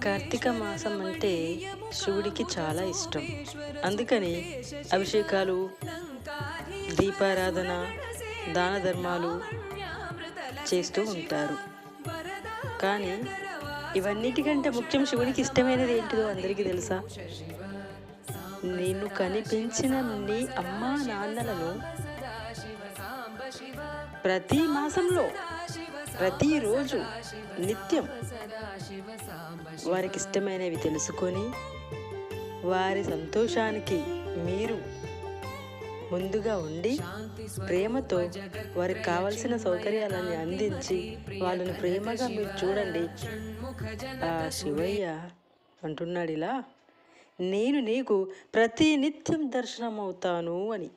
కార్తీక మాసం అంటే శివుడికి చాలా ఇష్టం. అందుకని అభిషేకాలు, దీపారాధన, దాన ధర్మాలు చేస్తూ ఉంటారు. కానీ ఇవన్నిటికంటే ముఖ్యం శివుడికి ఇష్టమైనది ఏంటిదో అందరికీ తెలుసా? నిన్ను కనిపించిన నీ అమ్మా నాన్నలను ప్రతి మాసంలో ప్రతిరోజు నిత్యం వారికి ఇష్టమైనవి తెలుసుకొని వారి సంతోషానికి మీరు ముందుగా ఉండి ప్రేమతో వారికి కావలసిన సౌకర్యాలని అందించి వాళ్ళని ప్రేమగా మీరు చూడండి. ఆ శివయ్య అంటున్నాడు ఇలా, నేను నీకు ప్రతి నిత్యం దర్శనం అవుతాను అని.